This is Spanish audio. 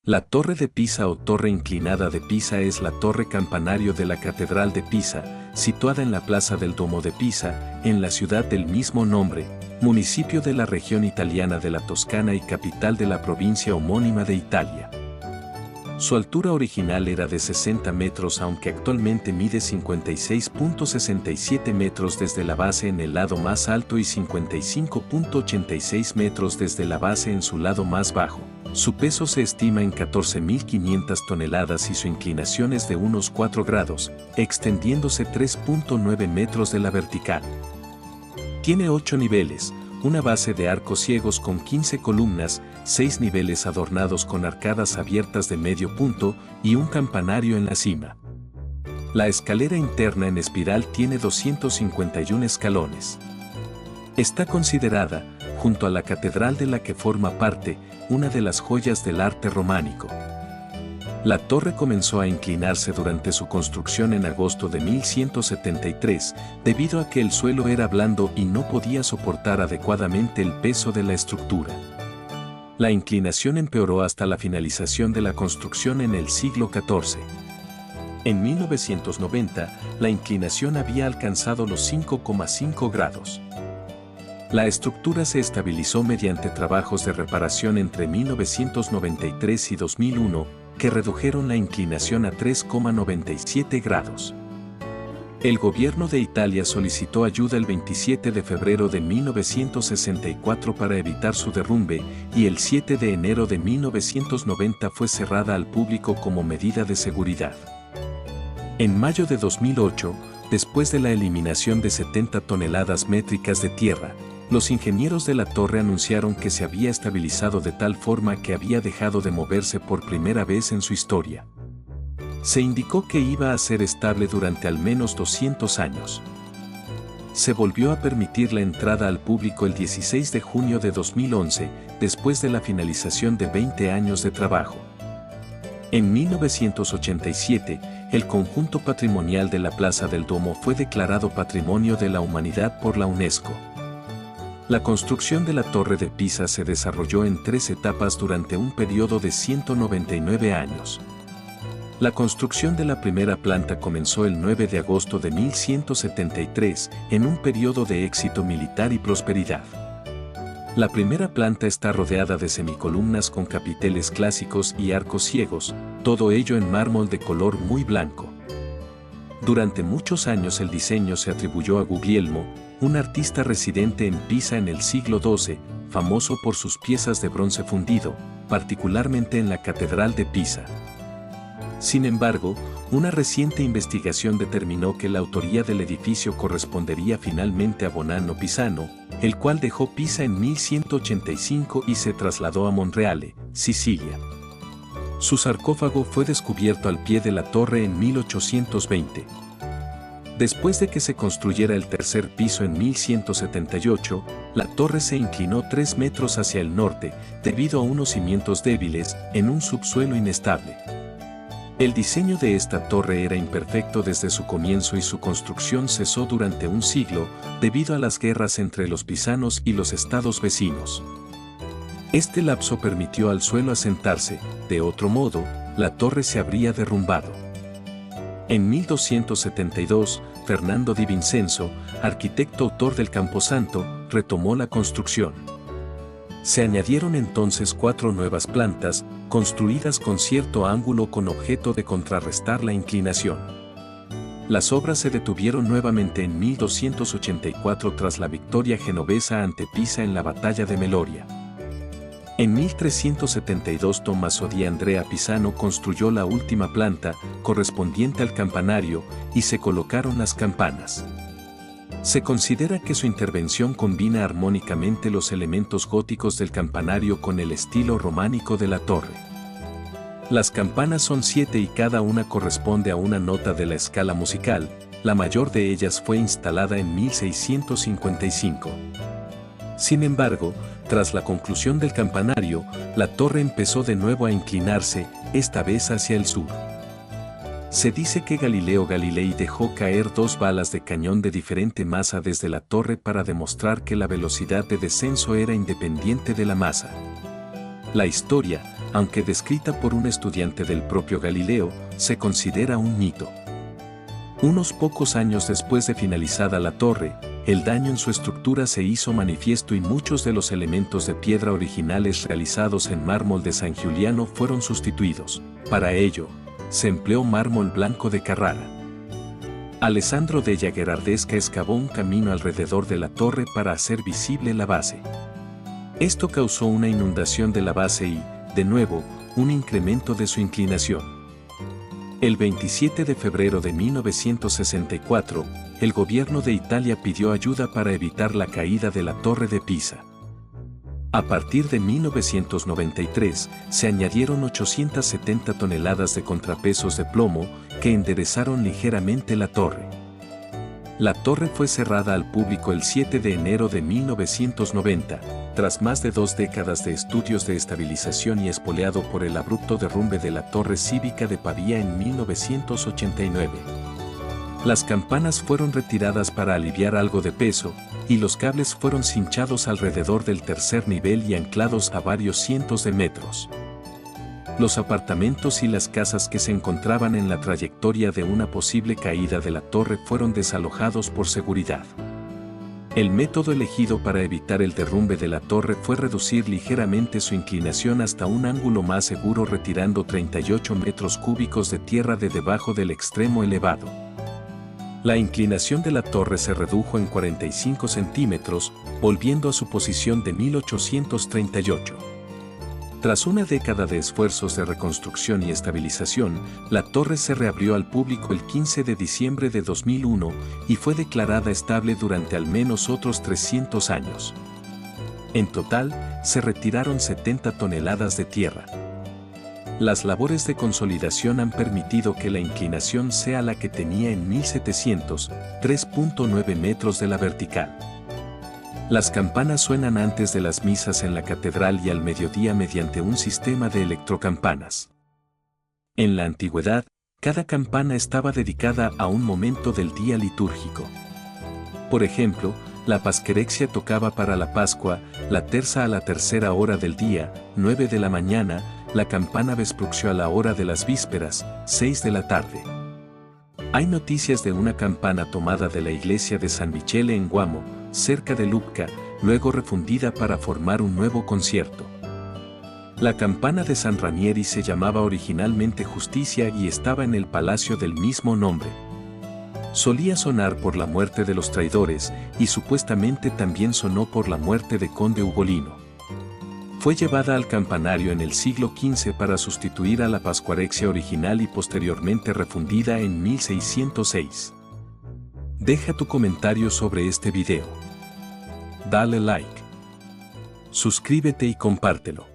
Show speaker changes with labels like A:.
A: La Torre de Pisa o Torre Inclinada de Pisa es la torre campanario de la Catedral de Pisa, situada en la Plaza del Duomo de Pisa, en la ciudad del mismo nombre, municipio de la región italiana de la Toscana y capital de la provincia homónima de Italia. Su altura original era de 60 metros, aunque actualmente mide 56.67 metros desde la base en el lado más alto y 55.86 metros desde la base en su lado más bajo. Su peso se estima en 14.500 toneladas y su inclinación es de unos 4 grados, extendiéndose 3.9 metros de la vertical. Tiene 8 niveles, una base de arcos ciegos con 15 columnas, 6 niveles adornados con arcadas abiertas de medio punto y un campanario en la cima. La escalera interna en espiral tiene 251 escalones. Está considerada, junto a la catedral de la que forma parte, una de las joyas del arte románico. La torre comenzó a inclinarse durante su construcción en agosto de 1173, debido a que el suelo era blando y no podía soportar adecuadamente el peso de la estructura. La inclinación empeoró hasta la finalización de la construcción en el siglo XIV. En 1990, la inclinación había alcanzado los 5,5 grados. La estructura se estabilizó mediante trabajos de reparación entre 1993 y 2001, que redujeron la inclinación a 3,97 grados. El gobierno de Italia solicitó ayuda el 27 de febrero de 1964 para evitar su derrumbe, y el 7 de enero de 1990 fue cerrada al público como medida de seguridad. En mayo de 2008, después de la eliminación de 70 toneladas métricas de tierra, los ingenieros de la torre anunciaron que se había estabilizado de tal forma que había dejado de moverse por primera vez en su historia. Se indicó que iba a ser estable durante al menos 200 años. Se volvió a permitir la entrada al público el 16 de junio de 2011, después de la finalización de 20 años de trabajo. En 1987, el conjunto patrimonial de la Plaza del Duomo fue declarado Patrimonio de la Humanidad por la UNESCO. La construcción de la Torre de Pisa se desarrolló en 3 etapas durante un periodo de 199 años. La construcción de la primera planta comenzó el 9 de agosto de 1173, en un periodo de éxito militar y prosperidad. La primera planta está rodeada de semicolumnas con capiteles clásicos y arcos ciegos, todo ello en mármol de color muy blanco. Durante muchos años el diseño se atribuyó a Guglielmo, un artista residente en Pisa en el siglo XII, famoso por sus piezas de bronce fundido, particularmente en la Catedral de Pisa. Sin embargo, una reciente investigación determinó que la autoría del edificio correspondería finalmente a Bonanno Pisano, el cual dejó Pisa en 1185 y se trasladó a Monreale, Sicilia. Su sarcófago fue descubierto al pie de la torre en 1820. Después de que se construyera el tercer piso en 1178, la torre se inclinó 3 metros hacia el norte, debido a unos cimientos débiles, en un subsuelo inestable. El diseño de esta torre era imperfecto desde su comienzo y su construcción cesó durante un siglo, debido a las guerras entre los pisanos y los estados vecinos. Este lapso permitió al suelo asentarse, de otro modo, la torre se habría derrumbado. En 1272, Fernando di Vincenzo, arquitecto autor del Camposanto, retomó la construcción. Se añadieron entonces 4 nuevas plantas, construidas con cierto ángulo con objeto de contrarrestar la inclinación. Las obras se detuvieron nuevamente en 1284 tras la victoria genovesa ante Pisa en la batalla de Meloria. En 1372 Tommaso di Andrea Pisano construyó la última planta, correspondiente al campanario, y se colocaron las campanas. Se considera que su intervención combina armónicamente los elementos góticos del campanario con el estilo románico de la torre. Las campanas son 7 y cada una corresponde a una nota de la escala musical, la mayor de ellas fue instalada en 1655. Sin embargo, tras la conclusión del campanario, la torre empezó de nuevo a inclinarse, esta vez hacia el sur. Se dice que Galileo Galilei dejó caer 2 balas de cañón de diferente masa desde la torre para demostrar que la velocidad de descenso era independiente de la masa. La historia, aunque descrita por un estudiante del propio Galileo, se considera un mito. Unos pocos años después de finalizada la torre, el daño en su estructura se hizo manifiesto y muchos de los elementos de piedra originales realizados en mármol de San Giuliano fueron sustituidos. Para ello, se empleó mármol blanco de Carrara. Alessandro della Gherardesca excavó un camino alrededor de la torre para hacer visible la base. Esto causó una inundación de la base y, de nuevo, un incremento de su inclinación. El 27 de febrero de 1964, el gobierno de Italia pidió ayuda para evitar la caída de la Torre de Pisa. A partir de 1993, se añadieron 870 toneladas de contrapesos de plomo que enderezaron ligeramente la torre. La torre fue cerrada al público el 7 de enero de 1990, tras más de 2 décadas de estudios de estabilización y espoleado por el abrupto derrumbe de la Torre Cívica de Pavía en 1989. Las campanas fueron retiradas para aliviar algo de peso, y los cables fueron cinchados alrededor del tercer nivel y anclados a varios cientos de metros. Los apartamentos y las casas que se encontraban en la trayectoria de una posible caída de la torre fueron desalojados por seguridad. El método elegido para evitar el derrumbe de la torre fue reducir ligeramente su inclinación hasta un ángulo más seguro retirando 38 metros cúbicos de tierra de debajo del extremo elevado. La inclinación de la torre se redujo en 45 centímetros, volviendo a su posición de 1838. Tras una década de esfuerzos de reconstrucción y estabilización, la torre se reabrió al público el 15 de diciembre de 2001 y fue declarada estable durante al menos otros 300 años. En total, se retiraron 70 toneladas de tierra. Las labores de consolidación han permitido que la inclinación sea la que tenía en 1700, 3.9 metros de la vertical. Las campanas suenan antes de las misas en la catedral y al mediodía mediante un sistema de electrocampanas. En la antigüedad, cada campana estaba dedicada a un momento del día litúrgico. Por ejemplo, la pasquerexia tocaba para la Pascua, la terza a la tercera hora del día, 9 de la mañana, la campana vespruccio a la hora de las vísperas, 6 de la tarde. Hay noticias de una campana tomada de la iglesia de San Michele en Guamo, cerca de Lucca, luego refundida para formar un nuevo concierto. La campana de San Ranieri se llamaba originalmente Justicia y estaba en el palacio del mismo nombre. Solía sonar por la muerte de los traidores y supuestamente también sonó por la muerte de Conde Ugolino. Fue llevada al campanario en el siglo XV para sustituir a la pascuarexia original y posteriormente refundida en 1606. Deja tu comentario sobre este video. Dale like. Suscríbete y compártelo.